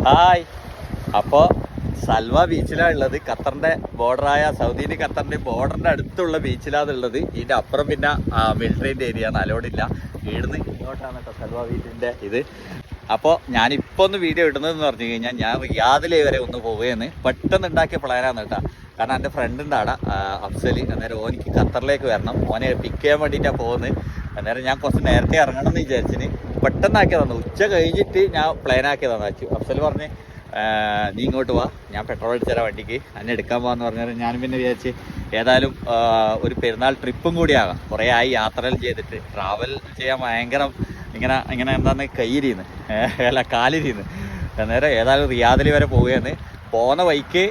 Hi. അപ്പോൾ Salwa ബീച്ചിലാണ് ഉള്ളത്. ഖത്തറിൻ്റെ ബോർഡറായ സൗദിൻ്റെ ഖത്തറിൻ്റെ ബോർഡറിൻ്റെ അടുത്തുള്ള ബീച്ചിലാണ് ഉള്ളത്. ഇതിൻ്റെ അപ്പുറം പിന്നെ മിലിറ്ററിൻ്റെ ഏരിയ ആണ്, അലോഡില്ല. ഇവിടുന്ന് ഇങ്ങോട്ടാണ് കേട്ടോ സൽവ ബീച്ചിൻ്റെ ഇത്. അപ്പോൾ ഞാനിപ്പോൾ ഒന്ന് വീഡിയോ ഇടുന്നതെന്ന് പറഞ്ഞു കഴിഞ്ഞാൽ ഞാൻ റിയാദിലെ വരെ ഒന്ന് പോവുകയെന്ന് പെട്ടെന്ന് ഉണ്ടാക്കിയ പ്ലാനാണ് കേട്ടോ. കാരണം എൻ്റെ ഫ്രണ്ടിൻ്റെ അവിടെ അഫ്സൽ, അന്നേരം ഓനിക്ക് ഖത്തറിലേക്ക് വരണം, ഓനെ പിക്ക് ചെയ്യാൻ വേണ്ടിയിട്ടാണ് പോകുന്നത്. അന്നേരം ഞാൻ കുറച്ച് നേരത്തെ ഇറങ്ങണം എന്ന് വിചാരിച്ചിന്, പെട്ടെന്നാക്കിയതാണ്. ഉച്ച കഴിഞ്ഞിട്ട് ഞാൻ പ്ലാനാക്കിയതാണ്. അഫ്സൽ പറഞ്ഞ് നീ ഇങ്ങോട്ട് വാ, ഞാൻ പെട്രോൾ അടിച്ചു തരാം വണ്ടിക്ക്, എന്നെ എടുക്കാൻ പോകാമെന്ന് പറഞ്ഞാൽ ഞാൻ പിന്നെ വിചാരിച്ച് ഏതായാലും ഒരു പെരുന്നാൾ ട്രിപ്പും കൂടിയാകാം. കുറേ ആയി യാത്രകൾ ചെയ്തിട്ട്, ട്രാവൽ ചെയ്യാൻ ഭയങ്കര ഇങ്ങനെ എന്താന്ന് കയ്യിരിന്ന് അല്ല കാലിരിന്ന്. അന്നേരം ഏതായാലും റിയാദിൽ വരെ പോവുകയാണ്. പോകുന്ന വഴിക്ക്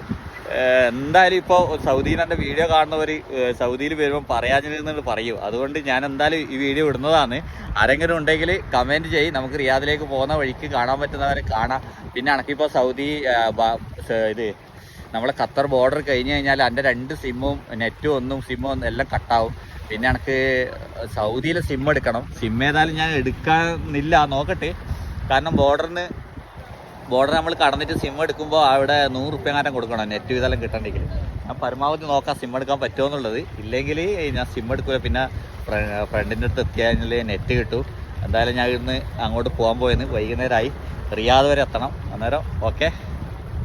എന്തായാലും ഇപ്പോൾ സൗദിയിൽ എൻ്റെ വീഡിയോ കാണുന്നവർ സൗദിയിൽ വരുമ്പോൾ പറയാഞ്ഞിരുന്നത് പറയൂ. അതുകൊണ്ട് ഞാൻ എന്തായാലും ഈ വീഡിയോ ഇടുന്നതാണ്. ആരെങ്കിലും ഉണ്ടെങ്കിൽ കമൻറ്റ് ചെയ്യും. നമുക്ക് റിയാദിലേക്ക് പോകുന്ന വഴിക്ക് കാണാൻ പറ്റുന്നവരെ കാണാം. പിന്നെ എനിക്കിപ്പോൾ സൗദി ഇത് നമ്മളെ ഖത്തർ ബോർഡർ കഴിഞ്ഞ് കഴിഞ്ഞാൽ എൻ്റെ 2 സിമ്മും നെറ്റും സിമ്മും എല്ലാം കട്ടാവും. പിന്നെ എനിക്ക് സൗദിയിൽ സിം എടുക്കണം. സിം ഏതായാലും ഞാൻ എടുക്കാനില്ല, നോക്കട്ടെ. കാരണം ബോർഡർ നമ്മൾ കടന്നിട്ട് സിം എടുക്കുമ്പോൾ അവിടെ 100 റുപ്യ കൊടുക്കണം നെറ്റ് ഇതെല്ലാം കിട്ടണമെങ്കിൽ. ഞാൻ പരമാവധി നോക്കാം സിം എടുക്കാൻ പറ്റുമോ എന്നുള്ളത്. ഇല്ലെങ്കിൽ ഞാൻ സിം എടുക്കില്ല. പിന്നെ ഫ്രണ്ടിൻ്റെ അടുത്ത് എത്തിയാൽ നെറ്റ് കിട്ടും. എന്തായാലും ഞാൻ ഇന്ന് അങ്ങോട്ട് പോകാൻ പോയെന്ന്, വൈകുന്നേരമായി, റിയാദ് വരെ എത്തണം. അന്നേരം ഓക്കെ.